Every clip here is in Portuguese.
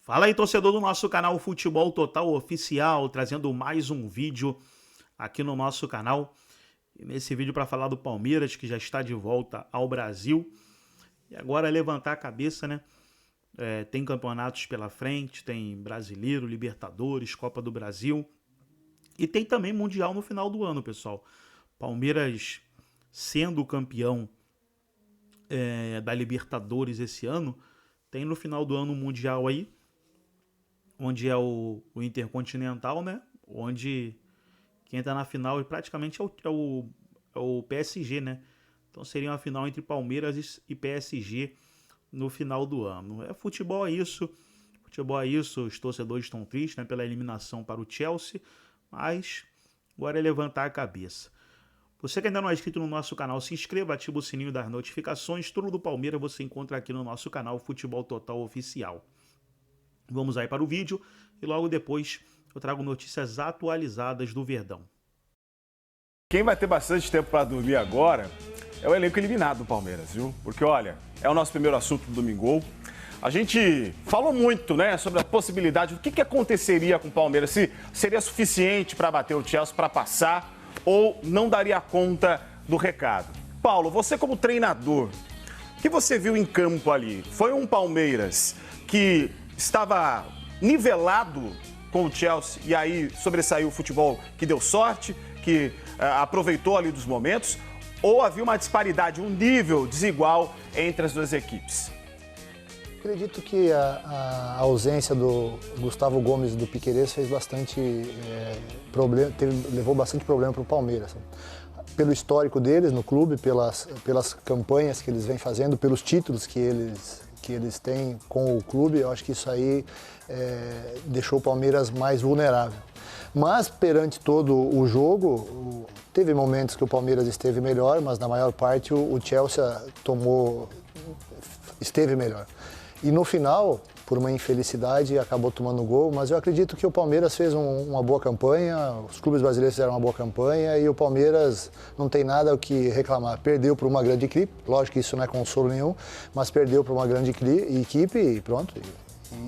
Fala aí, torcedor do nosso canal Futebol Total Oficial, trazendo mais um vídeo aqui no nosso canal. E nesse vídeo para falar do Palmeiras, que já está de volta ao Brasil. E agora levantar a cabeça, né? Tem campeonatos pela frente, tem Brasileiro, Libertadores, Copa do Brasil. E tem também Mundial no final do ano, pessoal. Palmeiras sendo campeão da Libertadores esse ano, tem no final do ano um Mundial aí, onde é o Intercontinental, né? Onde quem tá na final praticamente é o PSG, né? Então seria uma final entre Palmeiras e PSG no final do ano. Futebol é isso. Futebol é isso. Os torcedores estão tristes, né, pela eliminação para o Chelsea. Mas agora é levantar a cabeça. Você que ainda não é inscrito no nosso canal, se inscreva, ativa o sininho das notificações. Tudo do Palmeiras você encontra aqui no nosso canal Futebol Total Oficial. Vamos aí para o vídeo e logo depois eu trago notícias atualizadas do Verdão. Quem vai ter bastante tempo para dormir agora é o elenco eliminado do Palmeiras, viu? Porque, olha, é o nosso primeiro assunto do Domingol. A gente falou muito, né, sobre a possibilidade do que aconteceria com o Palmeiras, se seria suficiente para bater o Chelsea, para passar, ou não daria conta do recado. Paulo, você como treinador, o que você viu em campo ali? Foi um Palmeiras que estava nivelado com o Chelsea e aí sobressaiu o futebol que deu sorte, que aproveitou ali dos momentos, ou havia uma disparidade, um nível desigual entre as duas equipes? Acredito que a ausência do Gustavo Gomes e do Piquerez fez bastante problema, levou bastante problema para o Palmeiras. Pelo histórico deles no clube, pelas campanhas que eles vêm fazendo, pelos títulos que eles têm com o clube, eu acho que isso aí deixou o Palmeiras mais vulnerável. Mas perante todo o jogo, teve momentos que o Palmeiras esteve melhor, mas na maior parte o Chelsea esteve melhor. E no final, por uma infelicidade, acabou tomando gol, mas eu acredito que o Palmeiras fez uma boa campanha, os clubes brasileiros fizeram uma boa campanha e o Palmeiras não tem nada o que reclamar. Perdeu para uma grande equipe, lógico que isso não é consolo nenhum, mas perdeu para uma grande equipe e pronto.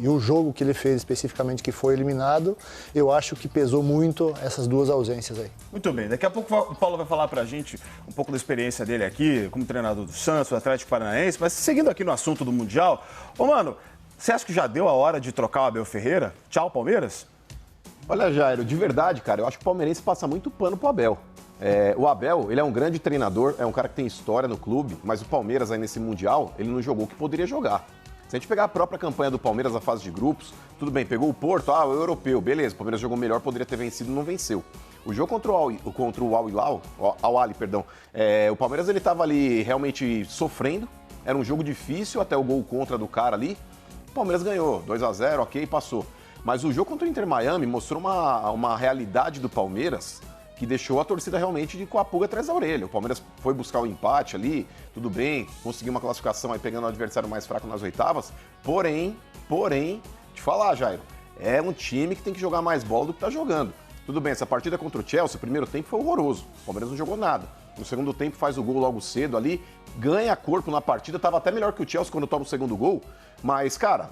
E o jogo que ele fez especificamente, que foi eliminado, eu acho que pesou muito essas duas ausências aí. Muito bem, daqui a pouco o Paulo vai falar pra gente um pouco da experiência dele aqui, como treinador do Santos, do Atlético Paranaense, mas seguindo aqui no assunto do Mundial, mano, você acha que já deu a hora de trocar o Abel Ferreira? Tchau, Palmeiras? Olha, Jairo, de verdade, cara, eu acho que o palmeirense passa muito pano pro Abel. O Abel, ele é um grande treinador, é um cara que tem história no clube, mas o Palmeiras aí nesse Mundial, ele não jogou o que poderia jogar. Se a gente pegar a própria campanha do Palmeiras na fase de grupos, tudo bem, pegou o Porto, o europeu, beleza, o Palmeiras jogou melhor, poderia ter vencido, não venceu. O jogo contra o Al-Ahly, o Palmeiras ele estava ali realmente sofrendo, era um jogo difícil, até o gol contra do cara ali, o Palmeiras ganhou, 2-0, ok, passou. Mas o jogo contra o Inter Miami mostrou uma realidade do Palmeiras que deixou a torcida realmente com a pulga atrás da orelha. O Palmeiras foi buscar o empate ali, tudo bem, conseguiu uma classificação aí pegando o adversário mais fraco nas oitavas, porém, te falar, Jairo, é um time que tem que jogar mais bola do que tá jogando. Tudo bem, essa partida contra o Chelsea, o primeiro tempo foi horroroso, o Palmeiras não jogou nada. No segundo tempo faz o gol logo cedo ali, ganha corpo na partida, tava até melhor que o Chelsea quando toma o segundo gol, mas, cara,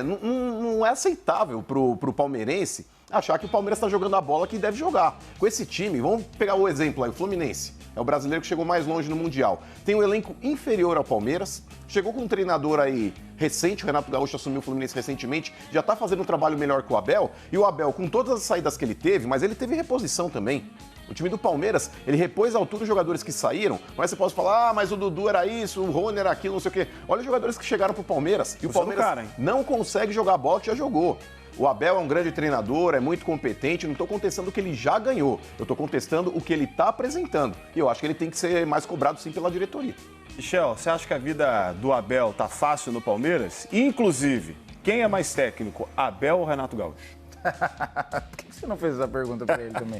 não é aceitável pro palmeirense achar que o Palmeiras está jogando a bola que deve jogar. Com esse time, vamos pegar o exemplo aí, o Fluminense. É o brasileiro que chegou mais longe no Mundial. Tem um elenco inferior ao Palmeiras, chegou com um treinador aí recente, o Renato Gaúcho assumiu o Fluminense recentemente, já está fazendo um trabalho melhor que o Abel, e o Abel, com todas as saídas que ele teve, mas ele teve reposição também. O time do Palmeiras, ele repôs a altura os jogadores que saíram, mas você pode falar, mas o Dudu era isso, o Rony era aquilo, não sei o quê. Olha os jogadores que chegaram pro Palmeiras, e o Palmeiras não consegue jogar a bola que já jogou. O Abel é um grande treinador, é muito competente, não estou contestando o que ele já ganhou, eu estou contestando o que ele está apresentando. E eu acho que ele tem que ser mais cobrado sim pela diretoria. Michel, você acha que a vida do Abel tá fácil no Palmeiras? Inclusive, quem é mais técnico, Abel ou Renato Gaúcho? Por que você não fez essa pergunta para ele também?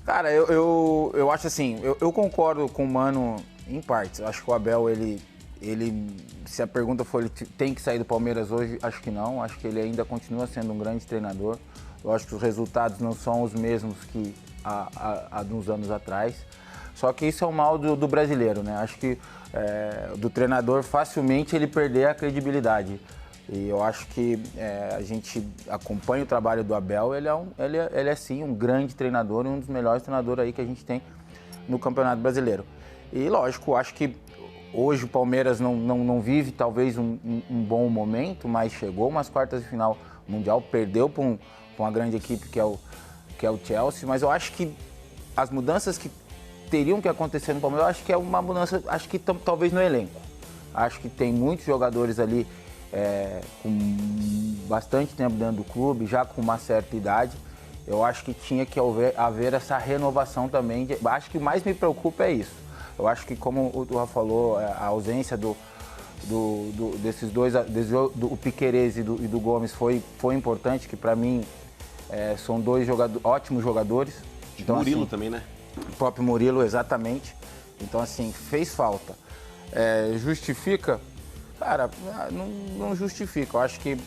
Cara, eu acho assim, eu concordo com o Mano em partes. Eu acho que o Abel, ele, se a pergunta for, ele tem que sair do Palmeiras hoje, acho que não. Acho que ele ainda continua sendo um grande treinador. Eu acho que os resultados não são os mesmos que há uns anos atrás. Só que isso é o mal do brasileiro, né? Acho que do treinador facilmente ele perder a credibilidade. E eu acho que a gente acompanha o trabalho do Abel, ele é sim um grande treinador e um dos melhores treinadores aí que a gente tem no Campeonato Brasileiro. E lógico, acho que hoje o Palmeiras não vive talvez um bom momento, mas chegou umas quartas de final mundial, perdeu para uma grande equipe que é o Chelsea, mas eu acho que as mudanças que teriam que acontecer no Palmeiras, eu acho que é uma mudança, acho que talvez no elenco. Acho que tem muitos jogadores ali com bastante tempo dentro do clube, já com uma certa idade. Eu acho que tinha que haver essa renovação também. Acho que o mais me preocupa é isso. Eu acho que, como o Rafa falou, a ausência desses dois, o Piquerez e do Gomes foi importante, que para mim são dois ótimos jogadores. Então, Murilo assim, também, né? O próprio Murilo, exatamente. Então, assim, fez falta. Justifica? Cara, não justifica. Eu acho que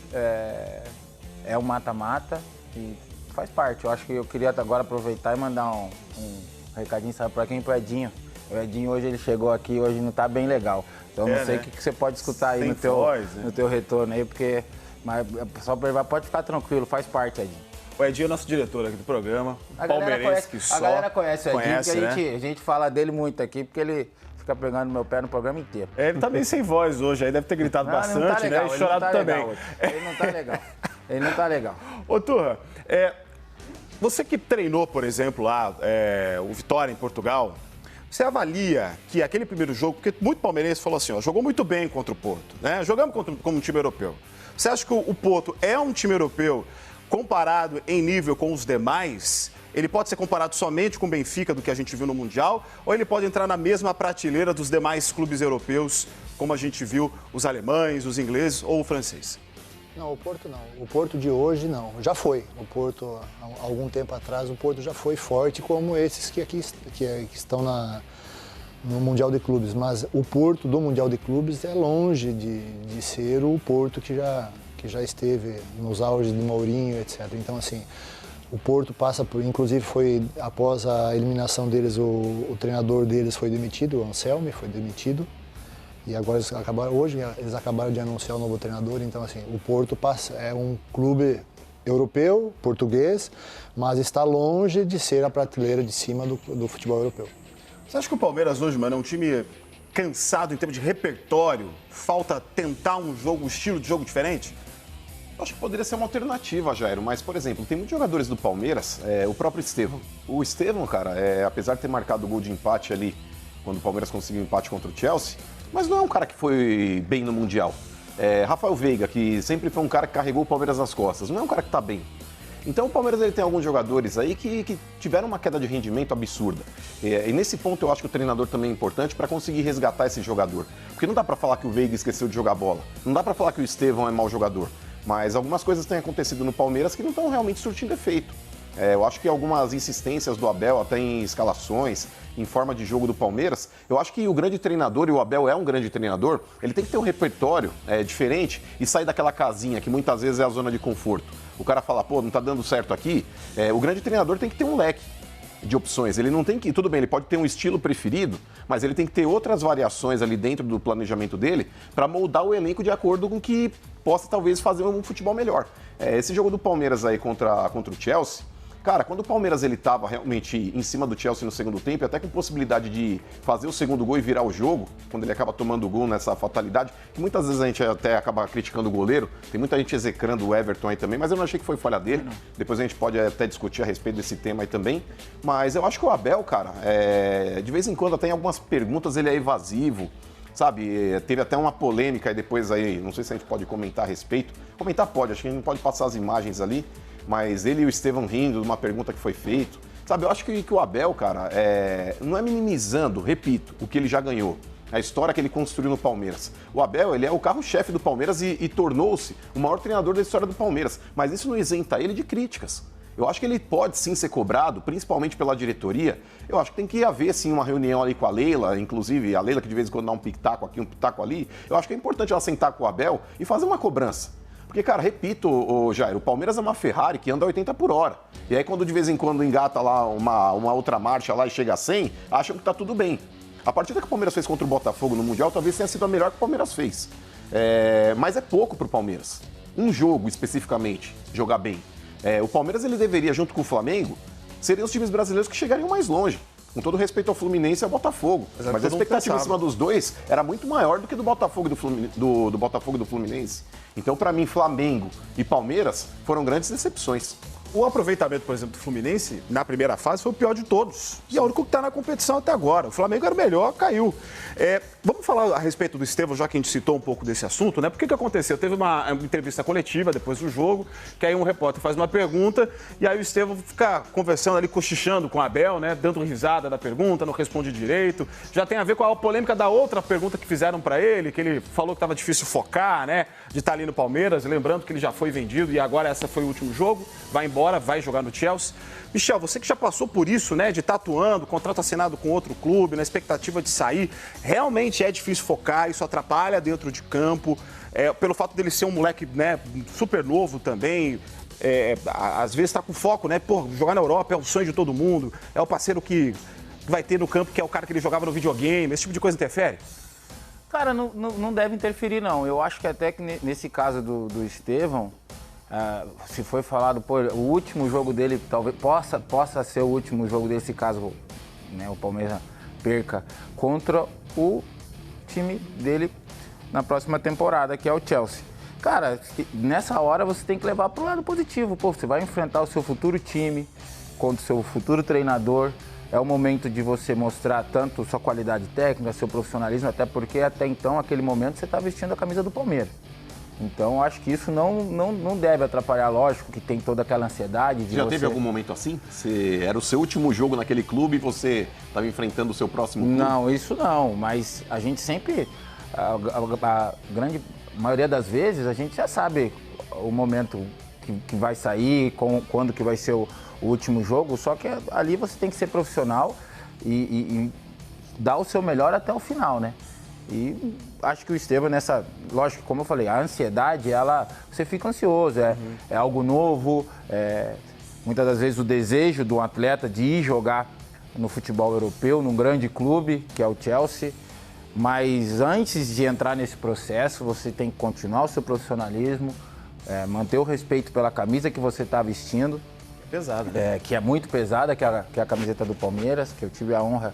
é um mata-mata e faz parte. Eu acho que eu queria agora aproveitar e mandar um recadinho, sabe, para quem? Pro Edinho. O Edinho hoje ele chegou aqui, hoje não tá bem legal. Então não sei o que você pode escutar aí no teu retorno aí, porque mas só pode ficar tranquilo, faz parte, Edinho. O Edinho é nosso diretor aqui do programa, palmeirense que só. A galera conhece o Edinho, porque né? a gente fala dele muito aqui, porque ele fica pegando meu pé no programa inteiro. Ele tá meio sem voz hoje, aí deve ter gritado bastante, não tá legal, né? E chorado também. Ele não tá legal. Ele não tá legal. Ô, Turra, você que treinou, por exemplo, lá o Vitória em Portugal, você avalia que aquele primeiro jogo, porque muito palmeirense falou assim, ó, jogou muito bem contra o Porto, né? Jogamos como um time europeu. Você acha que o Porto é um time europeu comparado em nível com os demais? Ele pode ser comparado somente com o Benfica do que a gente viu no Mundial, ou ele pode entrar na mesma prateleira dos demais clubes europeus, como a gente viu os alemães, os ingleses ou o francês? Não, o Porto não. O Porto de hoje não. Já foi. O Porto, há algum tempo atrás, o Porto já foi forte como esses que estão no Mundial de Clubes. Mas o Porto do Mundial de Clubes é longe de ser o Porto que já esteve nos auges de Mourinho, etc. Então, assim, o Porto passa por... Inclusive, foi após a eliminação deles, o treinador deles foi demitido, o Anselmi foi demitido. E agora hoje eles acabaram de anunciar o novo treinador, então assim, o Porto é um clube europeu, português, mas está longe de ser a prateleira de cima do futebol europeu. Você acha que o Palmeiras hoje, mano, é um time cansado em termos de repertório? Falta tentar um estilo de jogo diferente? Eu acho que poderia ser uma alternativa, Jairo, mas, por exemplo, tem muitos jogadores do Palmeiras, o próprio Estevão. O Estevão, cara, apesar de ter marcado o gol de empate ali, quando o Palmeiras conseguiu empate contra o Chelsea, mas não é um cara que foi bem no Mundial. Rafael Veiga, que sempre foi um cara que carregou o Palmeiras nas costas, não é um cara que está bem. Então o Palmeiras ele tem alguns jogadores aí que tiveram uma queda de rendimento absurda. E nesse ponto eu acho que o treinador também é importante para conseguir resgatar esse jogador. Porque não dá para falar que o Veiga esqueceu de jogar bola, não dá para falar que o Estevão é mau jogador. Mas algumas coisas têm acontecido no Palmeiras que não estão realmente surtindo efeito. Eu acho que algumas insistências do Abel, até em escalações, em forma de jogo do Palmeiras, eu acho que o grande treinador, e o Abel é um grande treinador, ele tem que ter um repertório diferente e sair daquela casinha que muitas vezes é a zona de conforto. O cara fala, pô, não tá dando certo aqui. O grande treinador tem que ter um leque de opções. Ele não tem que... Tudo bem, ele pode ter um estilo preferido, mas ele tem que ter outras variações ali dentro do planejamento dele para moldar o elenco de acordo com que possa talvez fazer um futebol melhor. Esse jogo do Palmeiras aí contra o Chelsea, cara, quando o Palmeiras ele estava realmente em cima do Chelsea no segundo tempo, até com possibilidade de fazer o segundo gol e virar o jogo, quando ele acaba tomando o gol nessa fatalidade, que muitas vezes a gente até acaba criticando o goleiro, tem muita gente execrando o Everton aí também, mas eu não achei que foi falha dele. Depois a gente pode até discutir a respeito desse tema aí também. Mas eu acho que o Abel, cara, de vez em quando até em algumas perguntas ele é evasivo. Sabe, teve até uma polêmica aí depois aí, não sei se a gente pode comentar a respeito. Comentar pode, acho que a gente não pode passar as imagens ali, mas ele e o Estevão rindo de uma pergunta que foi feita. Sabe, eu acho que o Abel, cara, não é minimizando, repito, o que ele já ganhou. A história que ele construiu no Palmeiras. O Abel, ele é o carro-chefe do Palmeiras e tornou-se o maior treinador da história do Palmeiras. Mas isso não isenta ele de críticas. Eu acho que ele pode sim ser cobrado, principalmente pela diretoria. Eu acho que tem que haver sim uma reunião ali com a Leila, inclusive a Leila que de vez em quando dá um pitaco aqui, um pitaco ali. Eu acho que é importante ela sentar com o Abel e fazer uma cobrança. Porque, cara, repito, Jair, o Palmeiras é uma Ferrari que anda a 80 por hora. E aí quando de vez em quando engata lá uma outra marcha lá e chega a 100, acham que tá tudo bem. A partida que o Palmeiras fez contra o Botafogo no Mundial talvez tenha sido a melhor que o Palmeiras fez. Mas é pouco para o Palmeiras. Um jogo, especificamente, jogar bem. O Palmeiras, ele deveria, junto com o Flamengo, seriam os times brasileiros que chegariam mais longe. Com todo respeito ao Fluminense e ao Botafogo. Mas a expectativa em cima dos dois era muito maior do que do Botafogo e do Fluminense. Então, para mim, Flamengo e Palmeiras foram grandes decepções. O aproveitamento, por exemplo, do Fluminense, na primeira fase, foi o pior de todos. E é o único que está na competição até agora. O Flamengo era o melhor, caiu. Vamos falar a respeito do Estevão, já que a gente citou um pouco desse assunto, né? Por que aconteceu? Teve uma entrevista coletiva depois do jogo, que aí um repórter faz uma pergunta, e aí o Estevão fica conversando ali, cochichando com o Abel, né? Dando risada da pergunta, não responde direito. Já tem a ver com a polêmica da outra pergunta que fizeram para ele, que ele falou que estava difícil focar, né? De estar ali no Palmeiras, lembrando que ele já foi vendido e agora essa foi o último jogo, vai embora, vai jogar no Chelsea. Michel, você que já passou por isso, né, de estar atuando, contrato assinado com outro clube, na expectativa de sair, realmente é difícil focar, isso atrapalha dentro de campo, pelo fato dele ser um moleque, né, super novo também, às vezes está com foco, né, jogar na Europa é o sonho de todo mundo, é o parceiro que vai ter no campo, que é o cara que ele jogava no videogame, esse tipo de coisa interfere? Cara, não deve interferir, não. Eu acho que até que nesse caso do Estevão, se foi falado, o último jogo dele talvez possa ser o último jogo dele, se caso, né, o Palmeiras perca contra o time dele na próxima temporada, que é o Chelsea. Cara, nessa hora você tem que levar pro lado positivo. Você vai enfrentar o seu futuro time contra o seu futuro treinador. É o momento de você mostrar tanto sua qualidade técnica, seu profissionalismo, até porque até então, naquele momento, você está vestindo a camisa do Palmeiras. Então, acho que isso não deve atrapalhar. Lógico que tem toda aquela ansiedade de Já teve algum momento assim? Era o seu último jogo naquele clube e você estava enfrentando o seu próximo clube? Não, isso não. Mas a gente sempre, a grande maioria das vezes, a gente já sabe o momento que vai sair, quando que vai ser o último jogo. Só que ali você tem que ser profissional e dar o seu melhor até o final, né? E acho que o Estevão lógico, como eu falei, a ansiedade, você fica ansioso, é algo novo, muitas das vezes o desejo do atleta de ir jogar no futebol europeu, num grande clube, que é o Chelsea, mas antes de entrar nesse processo, você tem que continuar o seu profissionalismo, manter o respeito pela camisa que você está vestindo. Pesada, né? Que é muito pesada, que é a camiseta do Palmeiras, que eu tive a honra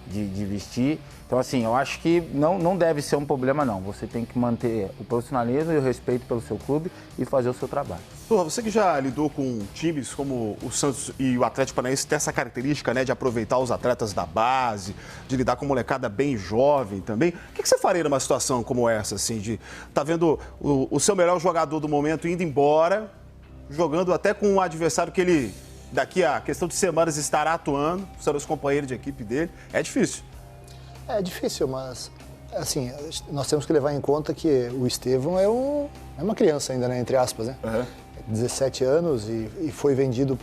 de vestir. Então, assim, eu acho que não deve ser um problema, não. Você tem que manter o profissionalismo e o respeito pelo seu clube e fazer o seu trabalho. Turra, você que já lidou com times como o Santos e o Atlético Paranaense, tem essa característica, né, de aproveitar os atletas da base, de lidar com molecada bem jovem também. O que você faria numa situação como essa, assim, de tá vendo o seu melhor jogador do momento indo embora, jogando até com um adversário que ele, daqui a questão de semanas, estará atuando, serão os companheiros de equipe dele? É difícil. É difícil, mas assim, nós temos que levar em conta que o Estevão é uma criança ainda, né, entre aspas, né? Uhum. 17 anos e foi vendido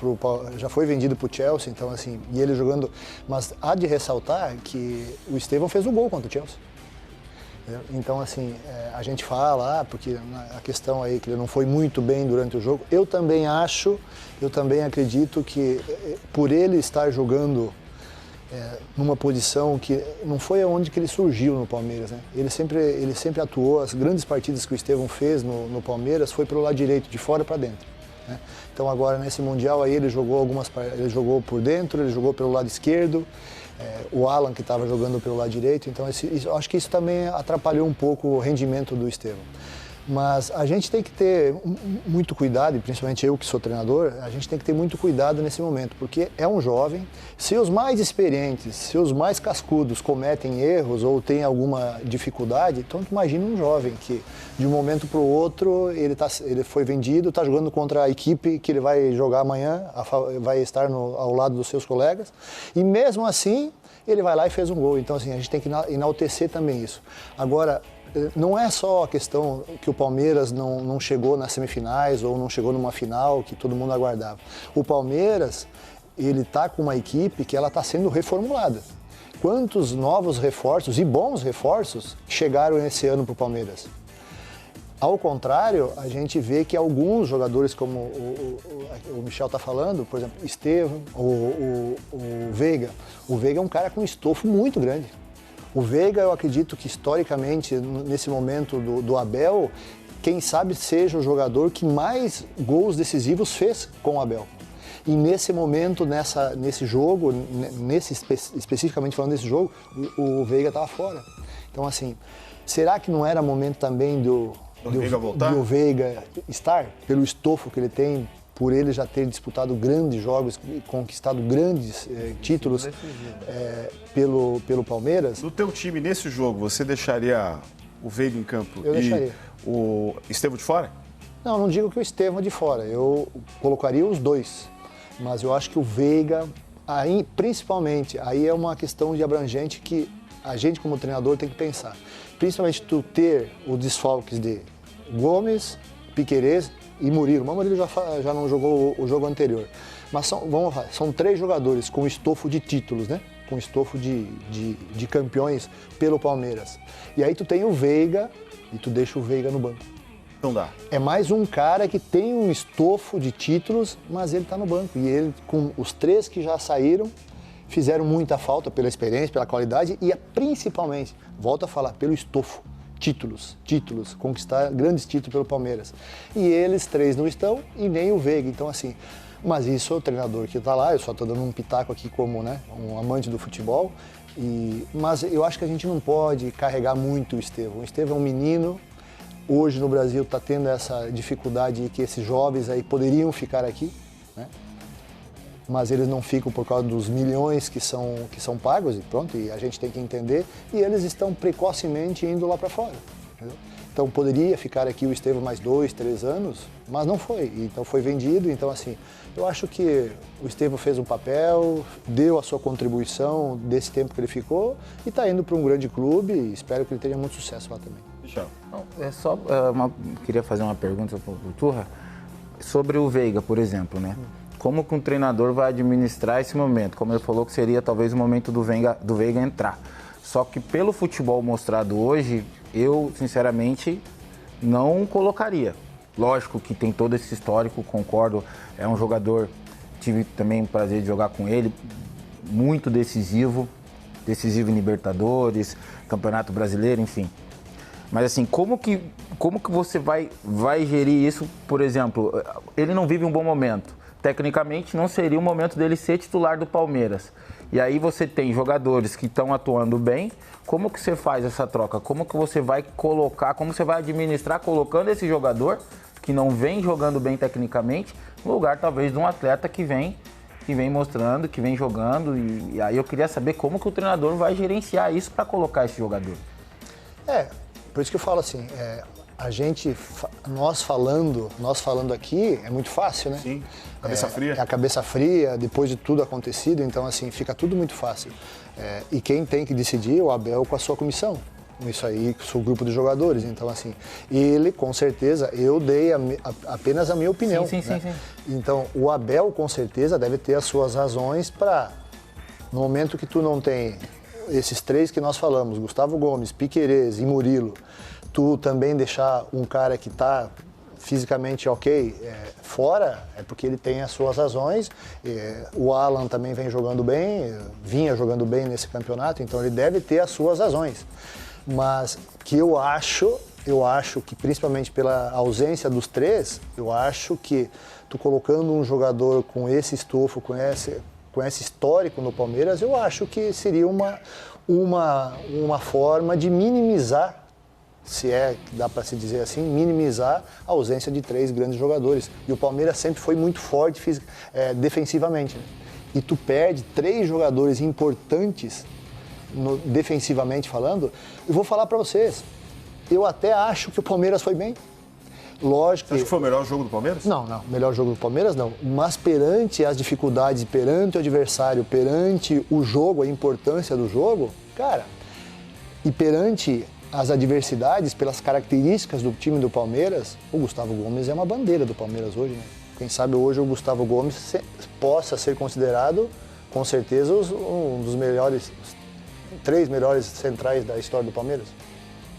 já foi vendido para o Chelsea, então assim, e ele jogando, mas há de ressaltar que o Estevão fez um gol contra o Chelsea. Então, assim, a gente fala, porque a questão aí que ele não foi muito bem durante o jogo, eu também acredito que por ele estar jogando numa posição que não foi aonde que ele surgiu no Palmeiras, né? Ele sempre atuou, as grandes partidas que o Estevão fez no Palmeiras foi pelo lado direito, de fora para dentro, né? Então agora nesse Mundial aí ele jogou por dentro, ele jogou pelo lado esquerdo, o Alan que estava jogando pelo lado direito, então acho que isso também atrapalhou um pouco o rendimento do Estevão. Mas a gente tem que ter muito cuidado, e principalmente eu que sou treinador, a gente tem que ter muito cuidado nesse momento, porque é um jovem, se os mais experientes, se os mais cascudos cometem erros ou têm alguma dificuldade, então imagina um jovem que de um momento para o outro ele foi vendido, está jogando contra a equipe que ele vai jogar amanhã, vai estar ao lado dos seus colegas, e mesmo assim ele vai lá e fez um gol. Então assim, a gente tem que enaltecer também isso. Agora, não é só a questão que o Palmeiras não chegou nas semifinais ou não chegou numa final que todo mundo aguardava. O Palmeiras, ele está com uma equipe que ela está sendo reformulada. Quantos novos reforços e bons reforços chegaram esse ano para o Palmeiras? Ao contrário, a gente vê que alguns jogadores, como o Michel está falando, por exemplo, Estevão, o Veiga. O Veiga é um cara com estofo muito grande. O Veiga, eu acredito que historicamente, nesse momento do Abel, quem sabe seja o jogador que mais gols decisivos fez com o Abel. E nesse momento, nesse jogo, especificamente falando desse jogo, o Veiga estava fora. Então, assim, será que não era momento também do Veiga estar? Pelo estofo que ele tem, por ele já ter disputado grandes jogos e conquistado grandes títulos pelo Palmeiras. No teu time, nesse jogo, você deixaria o Veiga em campo deixaria. O Estevão de fora? Não digo que o Estevão de fora. Eu colocaria os dois. Mas eu acho que o Veiga, aí, principalmente, aí é uma questão de abrangente que a gente como treinador tem que pensar. Principalmente tu ter os desfalques de Gomes, Piquerez e Murilo. O Murilo já não jogou o jogo anterior. Mas são 3 jogadores com estofo de títulos, né? Com estofo de campeões pelo Palmeiras. E aí tu tem o Veiga e tu deixa o Veiga no banco. Não dá. É mais um cara que tem um estofo de títulos, mas ele está no banco. E ele, com os 3 que já saíram, fizeram muita falta pela experiência, pela qualidade e principalmente, volto a falar, pelo estofo. Títulos, conquistar grandes títulos pelo Palmeiras. E eles 3 não estão e nem o Veiga. Então, assim, mas isso é o treinador que está lá, eu só estou dando um pitaco aqui como um amante do futebol. Mas eu acho que a gente não pode carregar muito o Estevão. O Estevão é um menino. Hoje no Brasil está tendo essa dificuldade que esses jovens aí poderiam ficar aqui, né? Mas eles não ficam por causa dos milhões que são pagos e pronto, e a gente tem que entender, e eles estão precocemente indo lá para fora, entendeu? Então poderia ficar aqui o Estevão mais 2, 3 anos, mas não foi, então foi vendido. Então, assim, eu acho que o Estevão fez um papel, deu a sua contribuição desse tempo que ele ficou e está indo para um grande clube e espero que ele tenha muito sucesso lá também. Queria fazer uma pergunta para o Turra sobre o Veiga, por exemplo, né? Como que um treinador vai administrar esse momento? Como ele falou que seria talvez o momento do Veiga entrar. Só que pelo futebol mostrado hoje, eu sinceramente não colocaria. Lógico que tem todo esse histórico, concordo, é um jogador, tive também o prazer de jogar com ele, muito decisivo em Libertadores, Campeonato Brasileiro, enfim. Mas assim, como que você vai gerir isso? Por exemplo, ele não vive um bom momento. Tecnicamente, não seria o momento dele ser titular do Palmeiras. E aí você tem jogadores que estão atuando bem. Como que você faz essa troca? Como que você vai colocar, como você vai administrar colocando esse jogador que não vem jogando bem tecnicamente, no lugar talvez de um atleta que vem mostrando, que vem jogando. E aí eu queria saber como que o treinador vai gerenciar isso para colocar esse jogador. Por isso que eu falo assim, nós falando aqui é muito fácil, né? Sim, cabeça fria. É a cabeça fria, depois de tudo acontecido, então assim, fica tudo muito fácil. E quem tem que decidir é o Abel com a sua comissão. Isso aí, com o seu grupo de jogadores. Então assim, ele com certeza, eu dei apenas a minha opinião. Sim. Então o Abel com certeza deve ter as suas razões para, no momento que tu não tem esses 3 que nós falamos, Gustavo Gomes, Piquerez e Murilo, tu também deixar um cara que está fisicamente ok fora, é porque ele tem as suas razões. O Alan também vem jogando bem, vinha jogando bem nesse campeonato, então ele deve ter as suas razões. Mas que eu acho que principalmente pela ausência dos 3, eu acho que tu colocando um jogador com esse estofo, com esse histórico no Palmeiras, eu acho que seria uma forma de minimizar, se é que dá para se dizer assim, minimizar a ausência de 3 grandes jogadores. E o Palmeiras sempre foi muito forte defensivamente, né? E tu perde 3 jogadores importantes defensivamente falando. Eu vou falar para vocês, eu até acho que o Palmeiras foi bem. Lógico que... Acho que foi o melhor jogo do Palmeiras? Não, melhor jogo do Palmeiras não. Mas perante as dificuldades, perante o adversário, perante o jogo, a importância do jogo, cara, e perante as adversidades, pelas características do time do Palmeiras, o Gustavo Gomes é uma bandeira do Palmeiras hoje, né? Quem sabe hoje o Gustavo Gomes possa ser considerado, com certeza, um dos melhores, 3 melhores centrais da história do Palmeiras.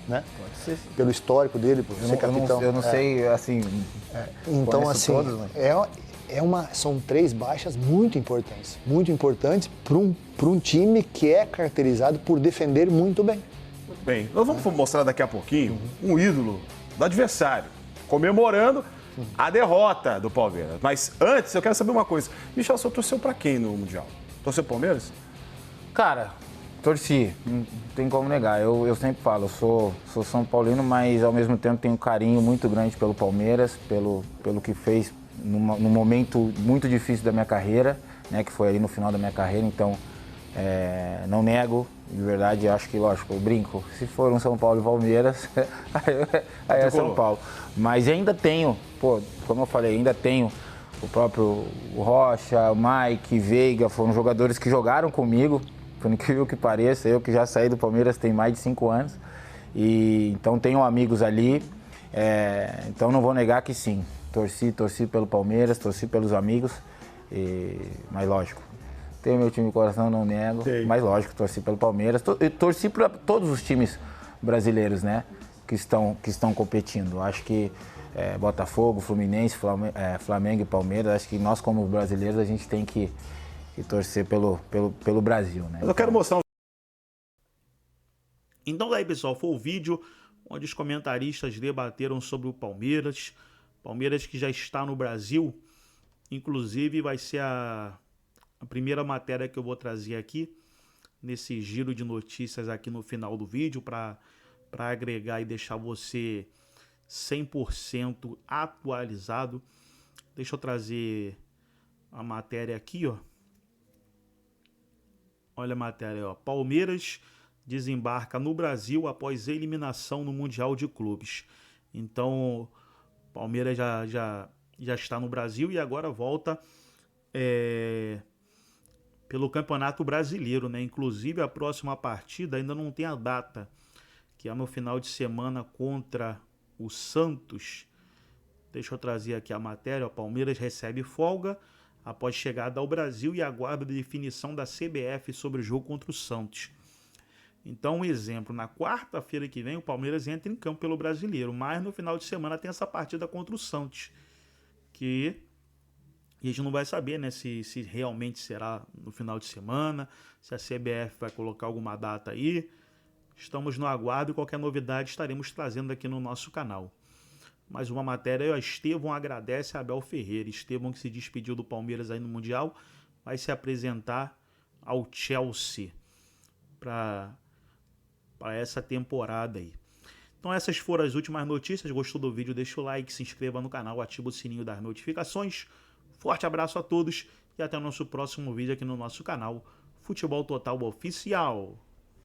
Né? Pode ser. Pelo histórico dele, por ser capitão. Eu não sei, assim. Então, assim, todos, mas... são 3 baixas muito importantes para um time que é caracterizado por defender muito bem. Bem, nós vamos mostrar daqui a pouquinho um ídolo do adversário, comemorando a derrota do Palmeiras. Mas antes, eu quero saber uma coisa. Michel, você torceu pra quem no Mundial? Torceu pro Palmeiras? Cara, torci, não tem como negar. Eu sempre falo, eu sou São Paulino, mas ao mesmo tempo tenho um carinho muito grande pelo Palmeiras, pelo que fez num momento muito difícil da minha carreira, né, que foi ali no final da minha carreira. Então, não nego, de verdade, acho que, lógico, eu brinco. Se for um São Paulo e Palmeiras, aí é São Paulo. Mas ainda tenho, como eu falei, ainda tenho o próprio Rocha, o Mike, Veiga, foram jogadores que jogaram comigo, por incrível que pareça, eu que já saí do Palmeiras tem mais de 5 anos, e então tenho amigos ali, então não vou negar que sim, torci pelo Palmeiras, torci pelos amigos, mas lógico, tenho meu time de coração, não nego, mas lógico, torci pelo Palmeiras, torci para todos os times brasileiros, né, que estão competindo, acho que Botafogo, Fluminense, Flamengo e Palmeiras, acho que nós como brasileiros a gente tem que torcer pelo Brasil, né? Eu quero mostrar Então daí, pessoal, foi o vídeo onde os comentaristas debateram sobre o Palmeiras. Palmeiras que já está no Brasil. Inclusive vai ser a primeira matéria que eu vou trazer aqui, nesse giro de notícias aqui no final do vídeo, para agregar e deixar você 100% atualizado. Deixa eu trazer a matéria aqui, ó. Olha a matéria, ó. Palmeiras desembarca no Brasil após eliminação no Mundial de Clubes. Então, Palmeiras já está no Brasil e agora volta pelo Campeonato Brasileiro, né? Inclusive, a próxima partida ainda não tem a data, que é no final de semana contra o Santos. Deixa eu trazer aqui a matéria. O Palmeiras recebe folga após chegada ao Brasil e aguarda a definição da CBF sobre o jogo contra o Santos. Então, um exemplo, na quarta-feira que vem o Palmeiras entra em campo pelo Brasileiro, mas no final de semana tem essa partida contra o Santos, que a gente não vai saber, né, se realmente será no final de semana, se a CBF vai colocar alguma data aí. Estamos no aguardo e qualquer novidade estaremos trazendo aqui no nosso canal. Mais uma matéria, o Estevão agradece a Abel Ferreira. Estevão, que se despediu do Palmeiras aí no Mundial, vai se apresentar ao Chelsea para essa temporada aí. Então essas foram as últimas notícias. Gostou do vídeo? Deixa o like, se inscreva no canal, ativa o sininho das notificações. Forte abraço a todos e até o nosso próximo vídeo aqui no nosso canal Futebol Total Oficial.